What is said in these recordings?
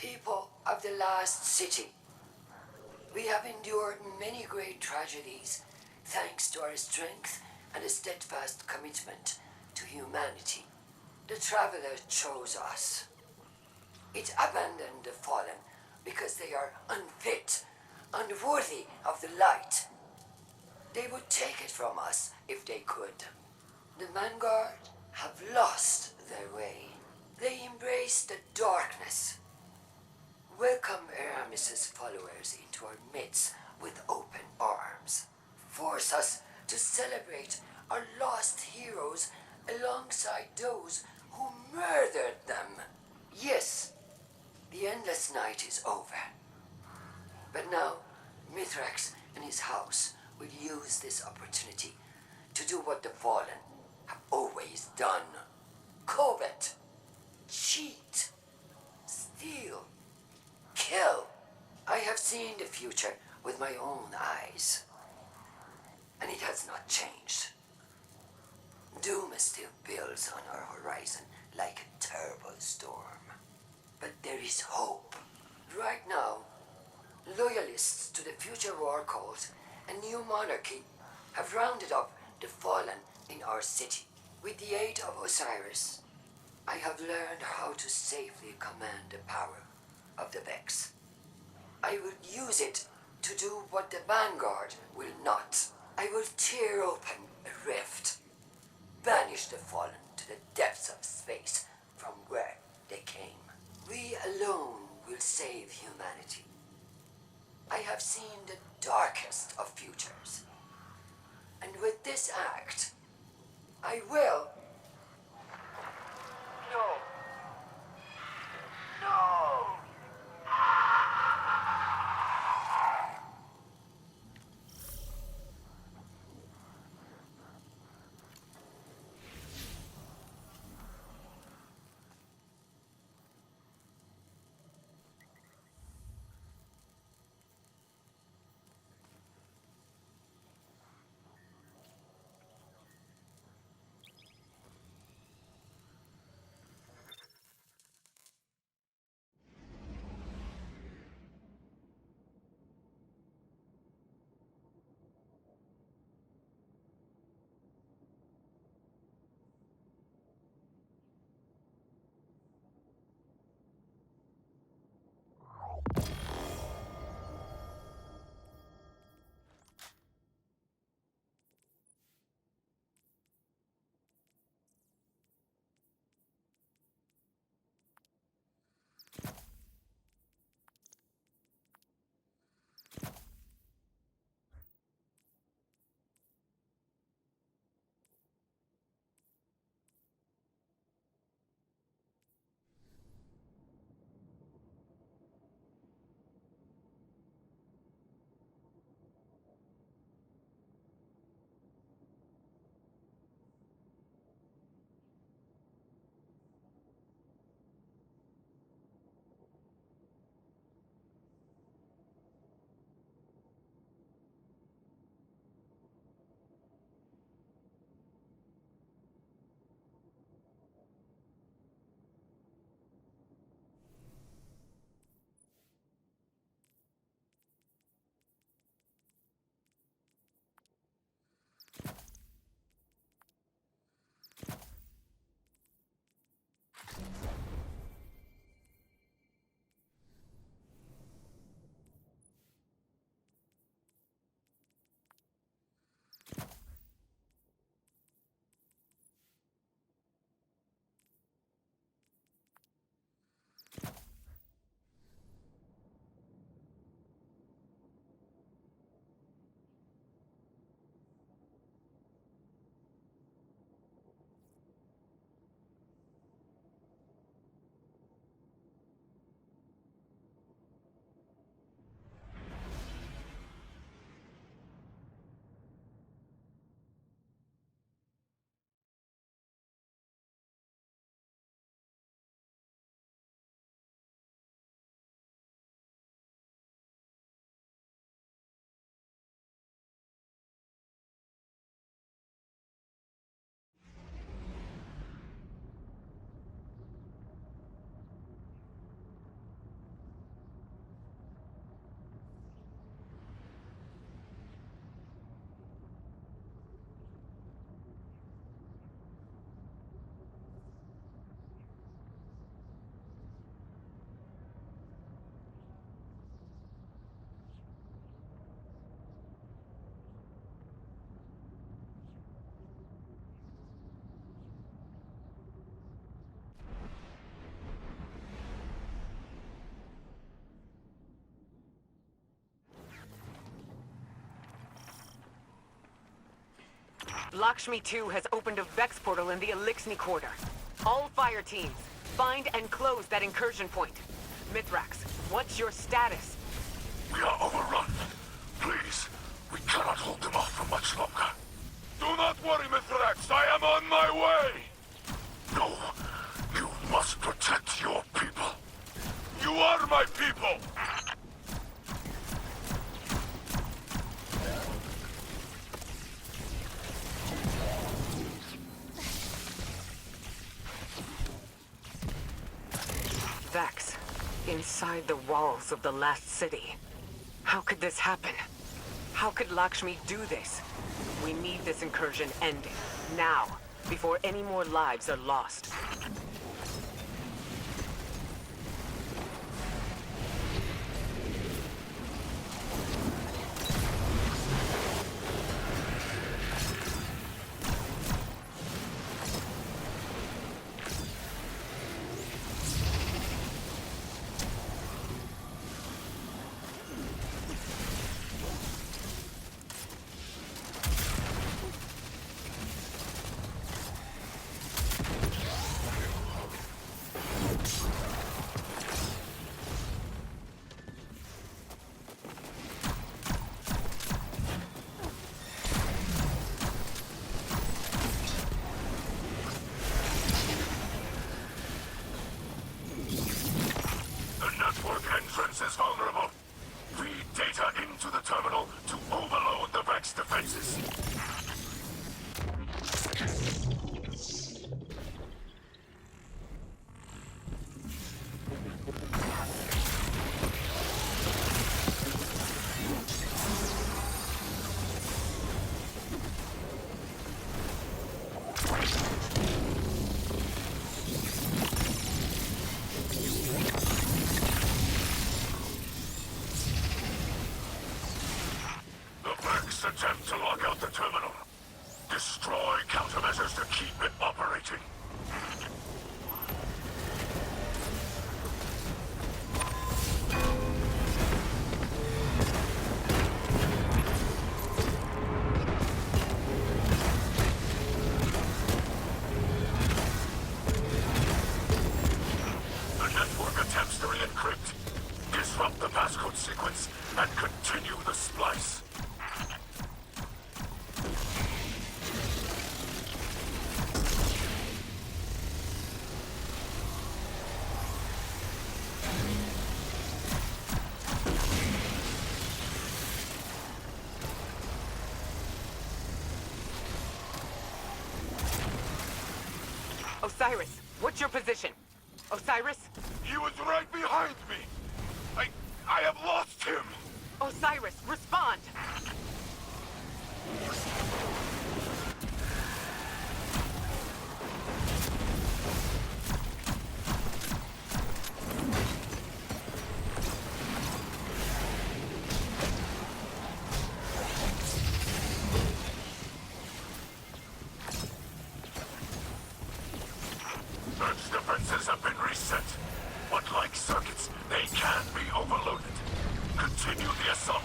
People of the last city, we have endured many great tragedies thanks to our strength and a steadfast commitment to humanity. The Traveler chose us. It abandoned the fallen because they are unfit, unworthy of the light. They would take it from us if they could. The Vanguard have lost their way. They embrace the darkness. Welcome Aramis's followers into our midst with open arms. Force us to celebrate our lost heroes alongside those who murdered them. Yes, the endless night is over. But now, Mithrax and his house will use this opportunity to do what the Fallen have always done. Covet, cheat, steal, kill. I have seen the future with my own eyes, and it has not changed. Doom still builds on our horizon like a terrible storm. But there is hope. Right now, loyalists to the future war cult and new monarchy have rounded up the fallen in our city. With the aid of Osiris, I have learned how to safely command the power of the Vex. I will use it to do what the Vanguard will not. I will tear open a rift, banish the fallen to the depths of space from where they came. We alone will save humanity. I have seen the darkest of futures. And with this act, I will... No. No! Lakshmi 2 has opened a Vex portal in the Elixni Quarter. All fire teams, find and close that incursion point. Mithrax, what's your status? We are overrun. Please, we cannot hold them off for much longer. Do not worry, Mithrax. I am on my way. No, you must protect your people. You are my people. Vex, inside the walls of the last city. How could this happen? How could Lakshmi do this? We need this incursion ending, now, before any more lives are lost. Is vulnerable. Feed data into the terminal to overload the Vex defenses. Attempt to lock out the terminal. Destroy countermeasures to keep it operating. The network attempts to re-encrypt, disrupt the passcode sequence, and continue the splice. Osiris, what's your position? Osiris? He was right behind me! I have lost him! Osiris, respond! Earth's defenses have been reset, but like circuits, they can be overloaded. Continue the assault.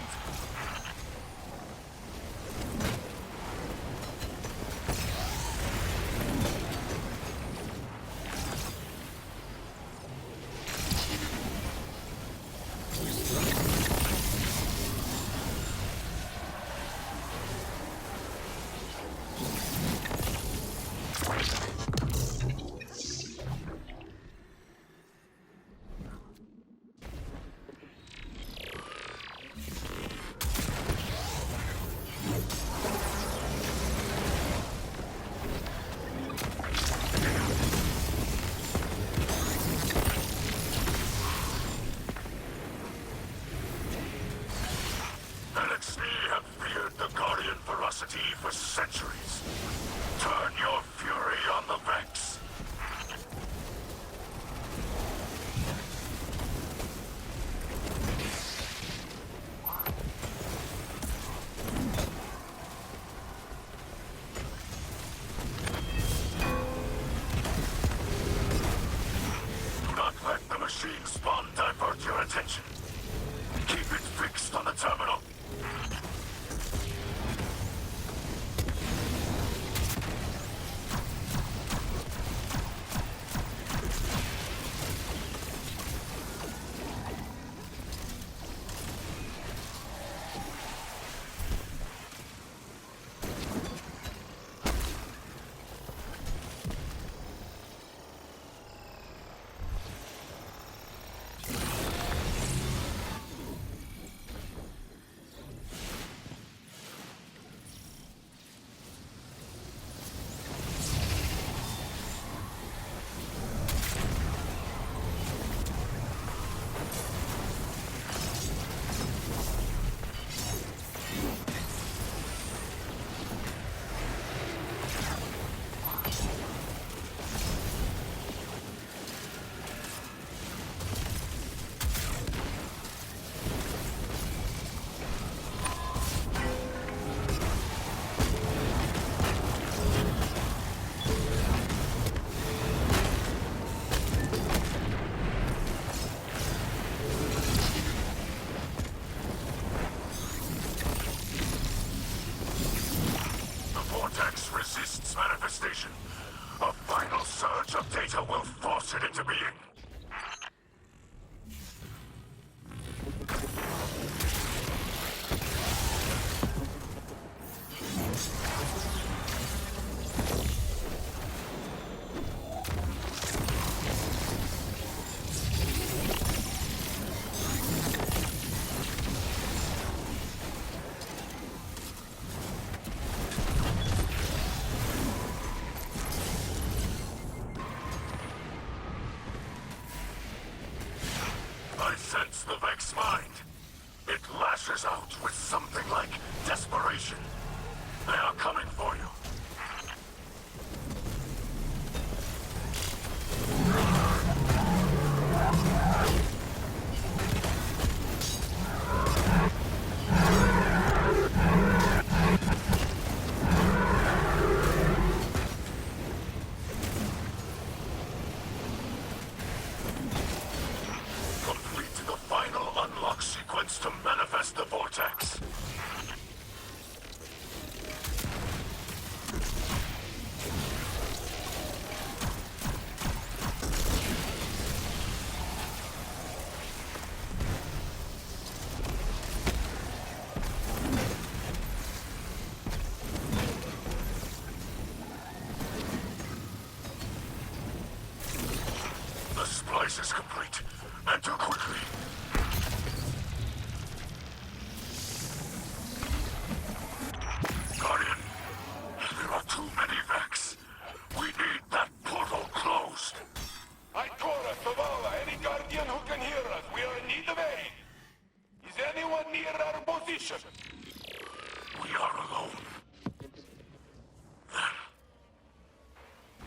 For centuries. Turn your fury on the Vex. Do not let the machine spawn divert your attention. Keep it fixed on the terminal. vortex resists manifestation, a final surge of data will force it into being. I sense the Vex mind. It lashes out with something like desperation. They are coming for you. Complete the final unlock sequence to manifest the vortex. The splice is complete. Enter quickly. Guardian, there are too many Vex. We need that portal closed. I chorus Zavala, any Guardian who can hear us. We are in need of aid. Is anyone near our position? We are alone. Then,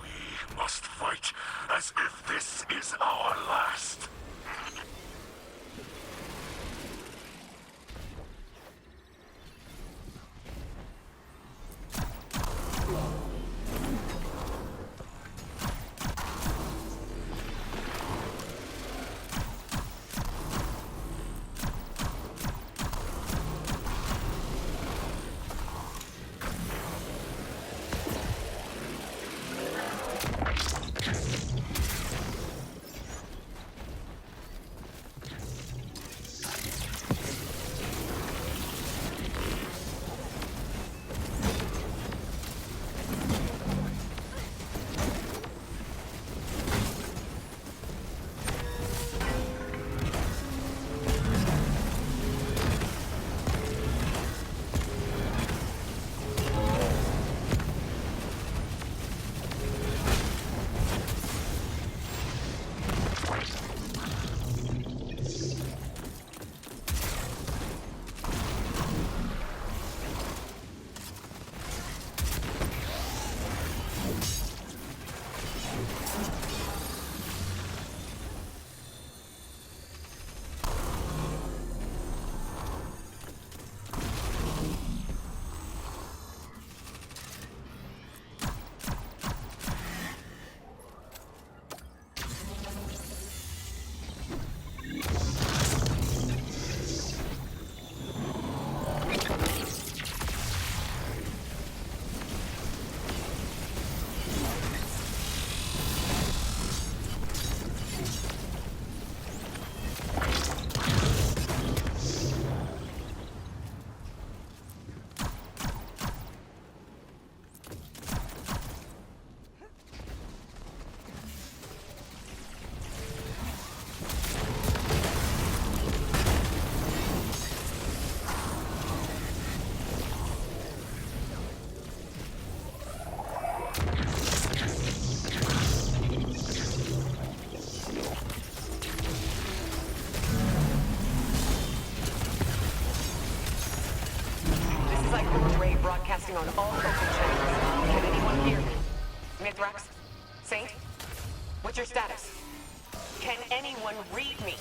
we must fight as if this is our last. broadcasting on all open channels. Can anyone hear me? Mithrax? Saint? What's your status? Can anyone read me?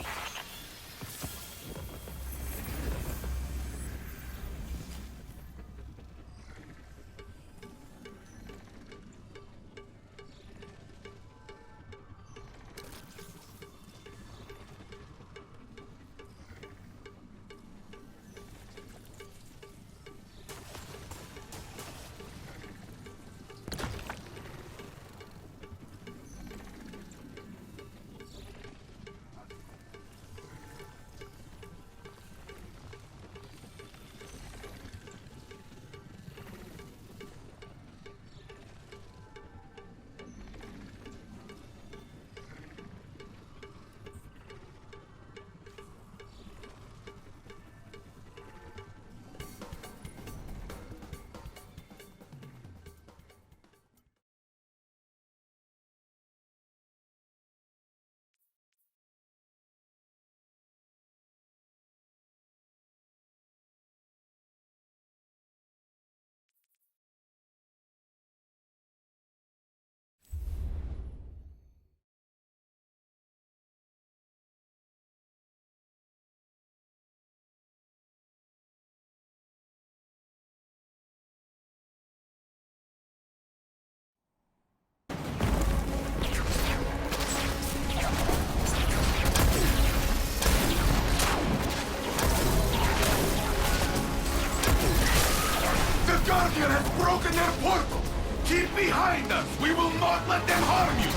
their portal! Keep behind us! We will not let them harm you!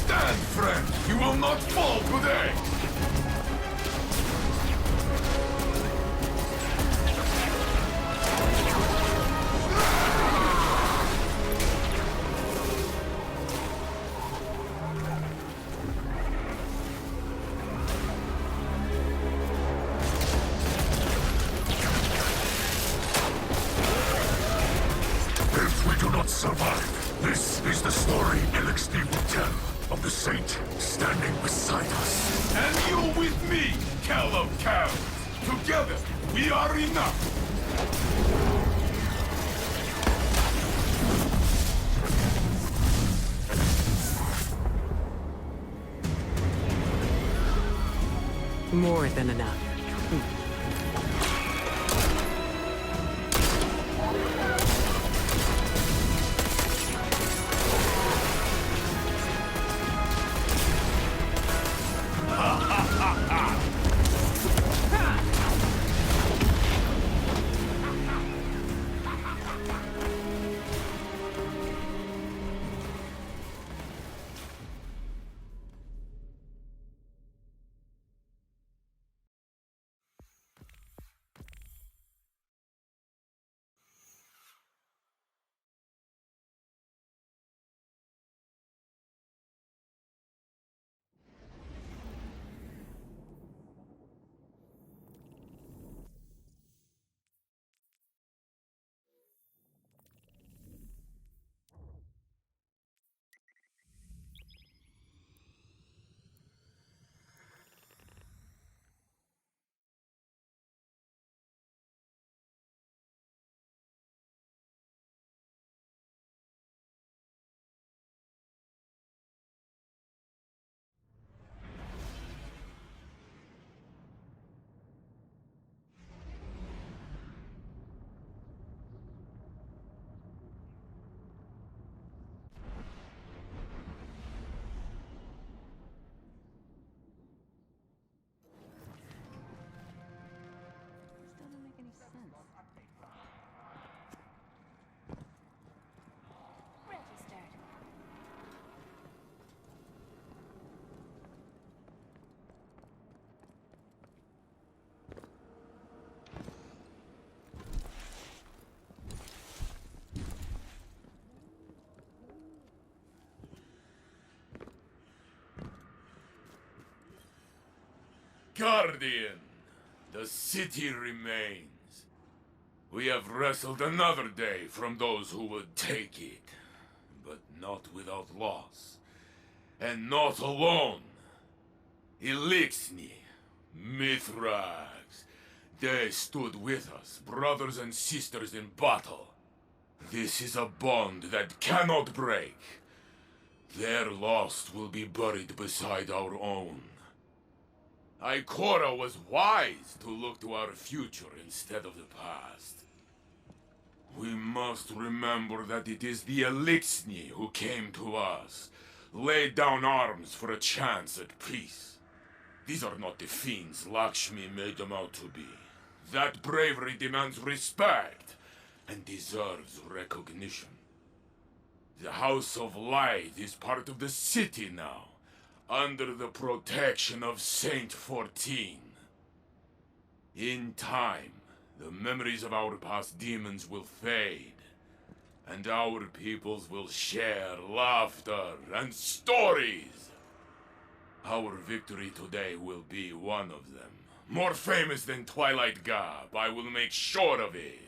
Stand, friend! You will not fall today! If we do not survive, this is the story LXD will tell of the Saint standing beside us. And you with me, Cal of Cows! Together, we are enough! More than enough. Guardian, the city remains. We have wrestled another day from those who would take it, but not without loss. And not alone. Elixni, Mithrax, they stood with us, brothers and sisters in battle. This is a bond that cannot break. Their loss will be buried beside our own. Ikora was wise to look to our future instead of the past. We must remember that it is the Elixni who came to us, laid down arms for a chance at peace. These are not the fiends Lakshmi made them out to be. That bravery demands respect and deserves recognition. The House of Light is part of the city now, under the protection of Saint 14. In time, the memories of our past demons will fade, and our peoples will share laughter and stories. Our victory today will be one of them. More famous than Twilight Gap, I will make sure of it.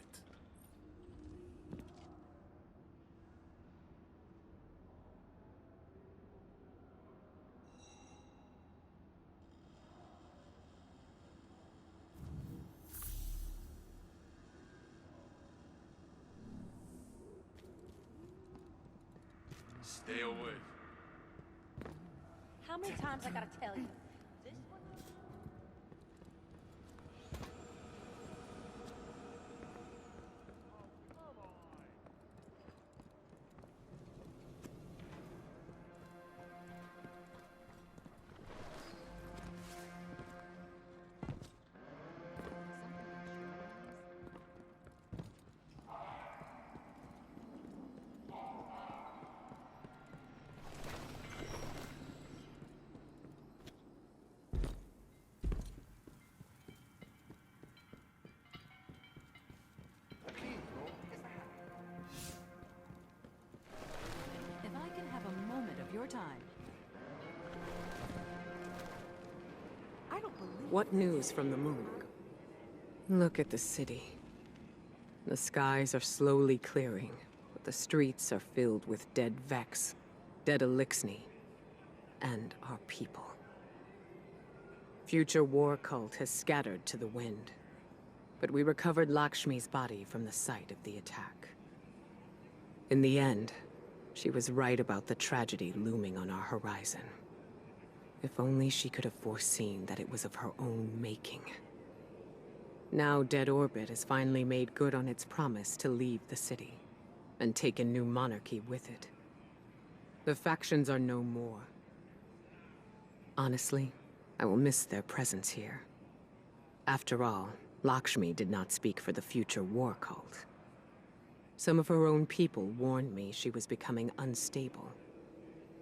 Stay away. How many times I gotta tell you? This one? What news from the moon? Look at the city. The skies are slowly clearing, but the streets are filled with dead Vex, dead Elixni, and our people. Future war cult has scattered to the wind, but we recovered Lakshmi's body from the site of the attack. In the end, she was right about the tragedy looming on our horizon. If only she could have foreseen that it was of her own making. Now Dead Orbit has finally made good on its promise to leave the city, and take a new monarchy with it. The factions are no more. Honestly, I will miss their presence here. After all, Lakshmi did not speak for the future war cult. Some of her own people warned me she was becoming unstable,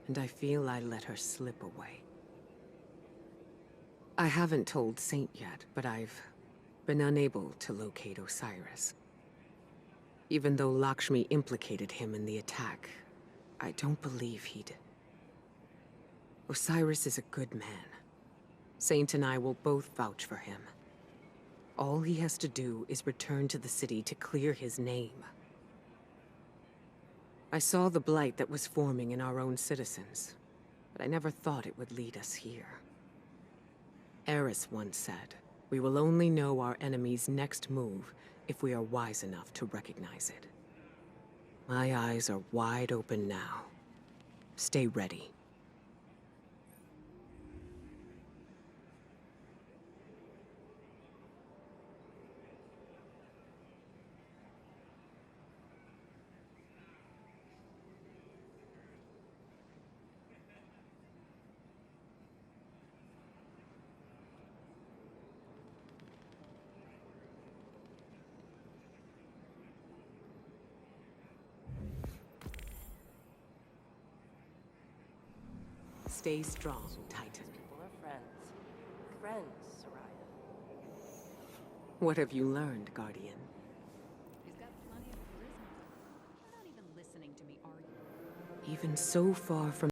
and I feel I let her slip away. I haven't told Saint yet, but I've been unable to locate Osiris. Even though Lakshmi implicated him in the attack, I don't believe he'd... Osiris is a good man. Saint and I will both vouch for him. All he has to do is return to the city to clear his name. I saw the blight that was forming in our own citizens, but I never thought it would lead us here. Eris once said, "We will only know our enemy's next move if we are wise enough to recognize it." My eyes are wide open now. Stay ready. Stay strong, Titan. People are friends. Friends, Soraya. What have you learned, Guardian? She's got plenty of charisma. They're not even listening to me argue. Even so far from